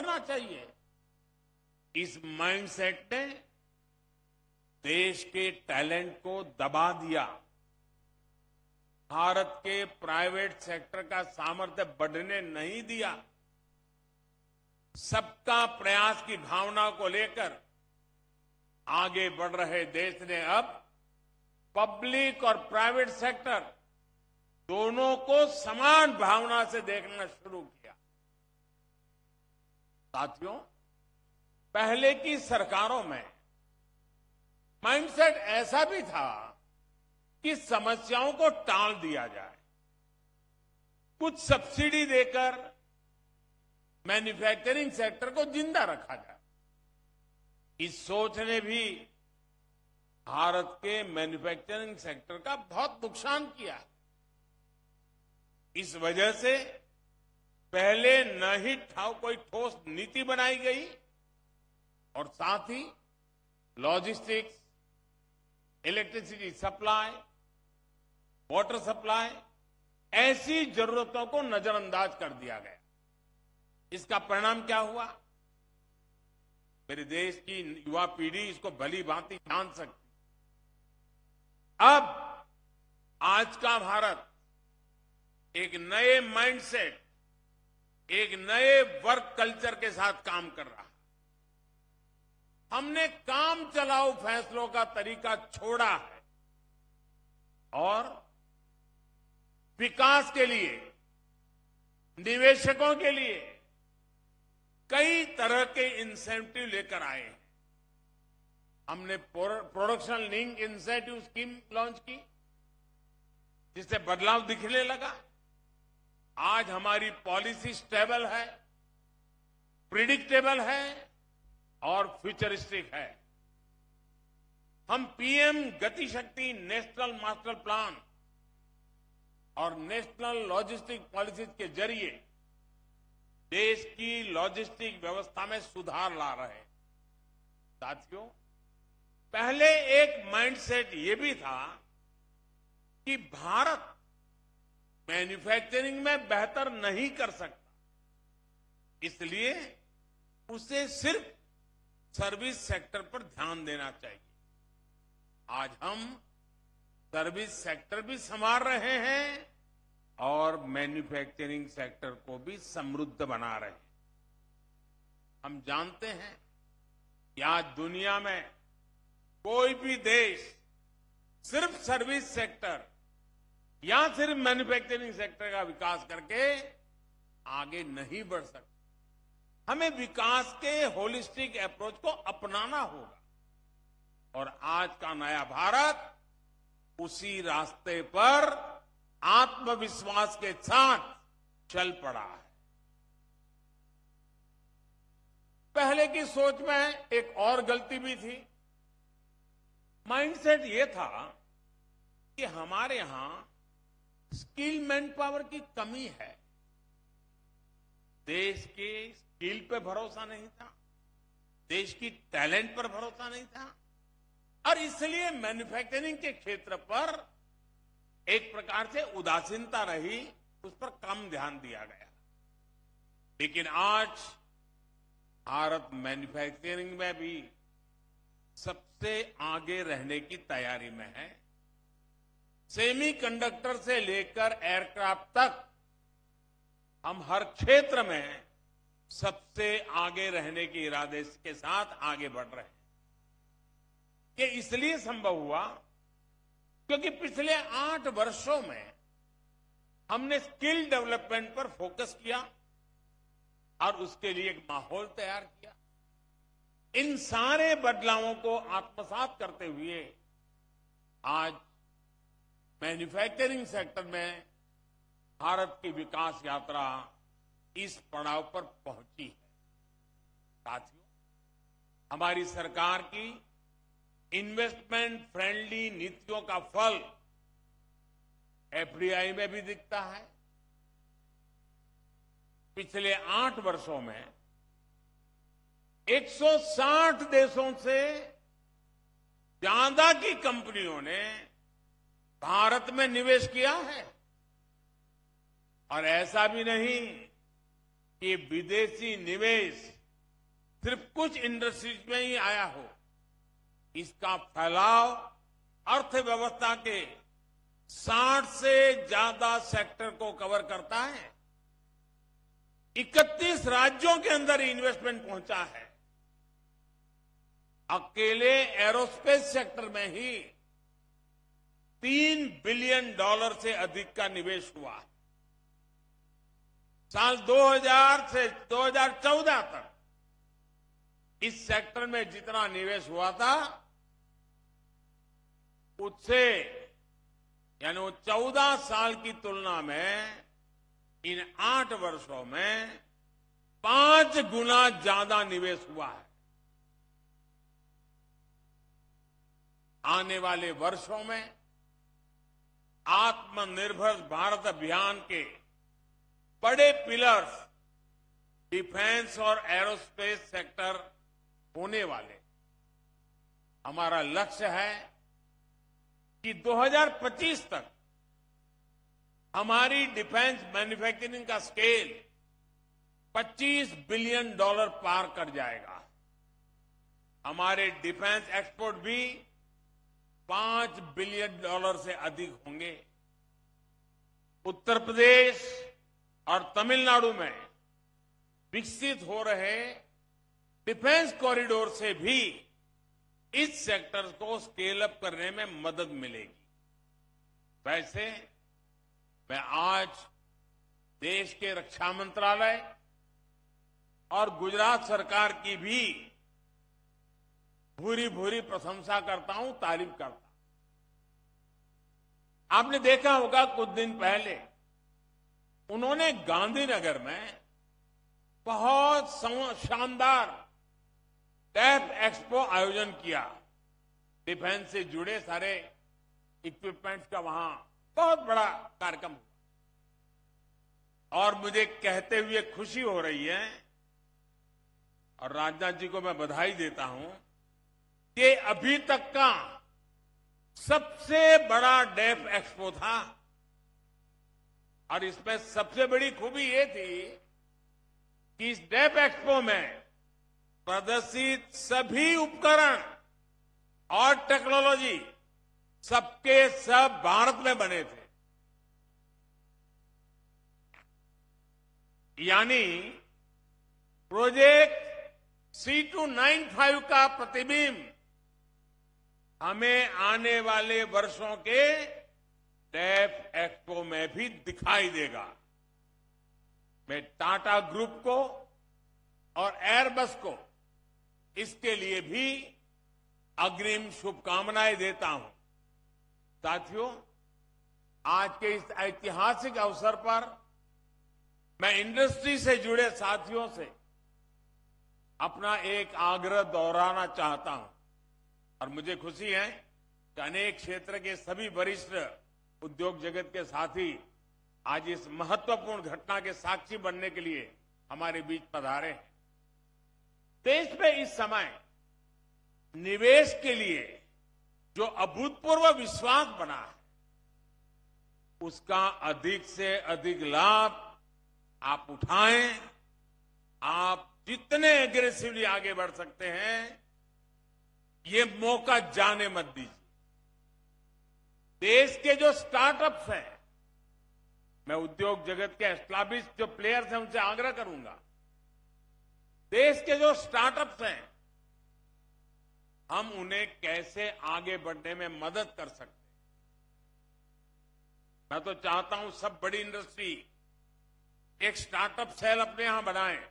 होना चाहिए। इस माइंडसेट ने देश के टैलेंट को दबा दिया, भारत के प्राइवेट सेक्टर का सामर्थ्य बढ़ने नहीं दिया। सबका प्रयास की भावना को लेकर आगे बढ़ रहे देश ने अब पब्लिक और प्राइवेट सेक्टर दोनों को समान भावना से देखना शुरू किया। साथियों, पहले की सरकारों में माइंडसेट ऐसा भी था कि समस्याओं को टाल दिया जाए, कुछ सब्सिडी देकर मैन्युफैक्चरिंग सेक्टर को जिंदा रखा जाए। इस सोच ने भी भारत के मैन्युफैक्चरिंग सेक्टर का बहुत नुकसान किया। इस वजह से पहले न ही कोई ठोस नीति बनाई गई और साथ ही logistics, electricity supply, water supply, ऐसी जरूरतों को नजरअंदाज कर दिया गया। इसका परिणाम क्या हुआ? मेरे देश की युवा पीढ़ी इसको भली भांति जान सकती। अब आज का भारत एक नए माइंडसेट, एक नए वर्क कल्चर के साथ काम कर रहा है। हमने काम चलाओ फैसलों का तरीका छोड़ा है और विकास के लिए, निवेशकों के लिए कई तरह के इंसेंटिव लेकर आए हैं। हमने production link incentive scheme launch की, जिससे बदलाव दिखने लगा। आज हमारी पॉलिसी स्टेबल है, प्रिडिक्टेबल है और फ्यूचरिस्टिक है। हम पीएम गति शक्ति नेशनल मास्टर प्लान और नेशनल लॉजिस्टिक पॉलिसीज के जरिए देश की लॉजिस्टिक व्यवस्था में सुधार ला रहे हैं। साथियों, पहले एक माइंडसेट ये भी था कि भारत मैन्युफैक्चरिंग में बेहतर नहीं कर सकता, इसलिए उसे सिर्फ सर्विस सेक्टर पर ध्यान देना चाहिए। आज हम सर्विस सेक्टर भी संभाल रहे हैं और मैन्युफैक्चरिंग सेक्टर को भी समृद्ध बना रहे हैं। हम जानते हैं कि आज दुनिया में कोई भी देश सिर्फ सर्विस सेक्टर या सिर्फ मैन्युफैक्चरिंग सेक्टर का विकास करके आगे नहीं बढ़ सकता। हमें विकास के होलिस्टिक अप्रोच को अपनाना होगा और आज का नया भारत उसी रास्ते पर आत्मविश्वास के साथ चल पड़ा है। पहले की सोच में एक और गलती भी थी। माइंडसेट ये था कि हमारे यहां स्किल मैन पावर की कमी है, देश के स्किल पे भरोसा नहीं था, देश की टैलेंट पर भरोसा नहीं था और इसलिए मैन्युफैक्चरिंग के क्षेत्र पर एक प्रकार से उदासीनता रही, उस पर कम ध्यान दिया गया। लेकिन आज भारत मैन्युफैक्चरिंग में भी सबसे आगे रहने की तैयारी में है। सेमीकंडक्टर से लेकर एयरक्राफ्ट तक हम हर क्षेत्र में सबसे आगे रहने के इरादे के साथ आगे बढ़ रहे हैं। ये इसलिए संभव हुआ क्योंकि पिछले 8 वर्षों में हमने स्किल डेवलपमेंट पर फोकस किया और उसके लिए एक माहौल तैयार किया। इन सारे बदलावों को आत्मसात करते हुए आज मैन्युफैक्चरिंग सेक्टर में भारत की विकास यात्रा इस पड़ाव पर पहुंची है। साथियों, हमारी सरकार की इन्वेस्टमेंट फ्रेंडली नीतियों का फल एफडीआई में भी दिखता है। पिछले 8 वर्षों में 160 देशों से ज्यादा की कंपनियों ने भारत में निवेश किया है। और ऐसा भी नहीं कि विदेशी निवेश सिर्फ कुछ इंडस्ट्रीज में ही आया हो, इसका फैलाव अर्थव्यवस्था के 60 से ज्यादा सेक्टर को कवर करता है। 31 राज्यों के अंदर इन्वेस्टमेंट पहुंचा है। अकेले एरोस्पेस सेक्टर में ही $3 बिलियन से अधिक का निवेश हुआ है। साल 2000 से 2014 तक इस सेक्टर में जितना निवेश हुआ था, उससे यानी वो 14 साल की तुलना में इन 8 वर्षों में 5 गुना ज्यादा निवेश हुआ है। आने वाले वर्षों में आत्मनिर्भर भारत अभियान के बड़े पिलर्स डिफेंस और एरोस्पेस सेक्टर होने वाले। हमारा लक्ष्य है कि 2025 तक हमारी डिफेंस मैन्युफैक्चरिंग का स्केल $25 बिलियन पार कर जाएगा। हमारे डिफेंस एक्सपोर्ट भी $5 बिलियन से अधिक होंगे। उत्तर प्रदेश और तमिलनाडु में विकसित हो रहे डिफेंस कॉरिडोर से भी इस सेक्टर को स्केल अप करने में मदद मिलेगी। वैसे मैं आज देश के रक्षा मंत्रालय और गुजरात सरकार की भी भूरी भूरी प्रशंसा करता हूं, तारीफ करता हूं। आपने देखा होगा कुछ दिन पहले उन्होंने गांधीनगर में बहुत शानदार डेफ एक्सपो आयोजन किया। डिफेंस से जुड़े सारे इक्विपमेंट्स का वहां बहुत बड़ा कार्यक्रम हुआ और मुझे कहते हुए खुशी हो रही है और राजनाथ जी को मैं बधाई देता हूं कि अभी तक का सबसे बड़ा डेफ एक्सपो था। और इसमें सबसे बड़ी खूबी ये थी कि इस डेफ एक्सपो में प्रदर्शित सभी उपकरण और टेक्नोलॉजी सबके सब भारत में बने थे। यानी प्रोजेक्ट C295 का प्रतिबिंब हमें आने वाले वर्षों के डेफ एक्सपो में भी दिखाई देगा। मैं टाटा ग्रुप को और एयरबस को इसके लिए भी अग्रिम शुभकामनाएं देता हूं। साथियों, आज के इस ऐतिहासिक अवसर पर मैं इंडस्ट्री से जुड़े साथियों से अपना एक आग्रह दोहराना चाहता हूं और मुझे खुशी है कि अनेक क्षेत्र के सभी वरिष्ठ उद्योग जगत के साथी आज इस महत्वपूर्ण घटना के साक्षी बनने के लिए हमारे बीच पधारे हैं। देश में इस समय निवेश के लिए जो अभूतपूर्व विश्वास बना है, उसका अधिक से अधिक लाभ आप उठाएं। आप जितने एग्रेसिवली आगे बढ़ सकते हैं, ये मौका जाने मत दीजिए। देश के जो स्टार्टअप्स हैं, मैं उद्योग जगत के एस्टैब्लिश जो प्लेयर्स हैं उनसे आग्रह करूंगा, देश के जो स्टार्टअप्स हैं, हम उन्हें कैसे आगे बढ़ने में मदद कर सकते हैं। मैं तो चाहता हूं सब बड़ी इंडस्ट्री एक स्टार्टअप सेल अपने यहां बनाएं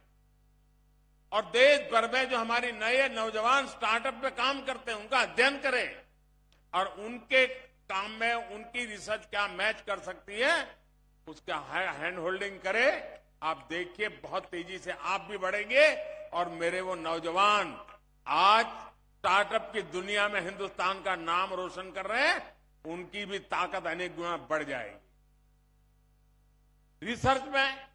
और देश भर में जो हमारी नए नौजवान स्टार्टअप में काम करते हैं उनका अध्ययन करें और उनके काम में उनकी रिसर्च क्या मैच कर सकती है उसका हैंड होल्डिंग करें। आप देखिए बहुत तेजी से आप भी बढ़ेंगे और मेरे वो नौजवान आज स्टार्टअप की दुनिया में हिंदुस्तान का नाम रोशन कर रहे हैं, उनकी भी ताकत अनेक गुना बढ़ जाएगी। रिसर्च में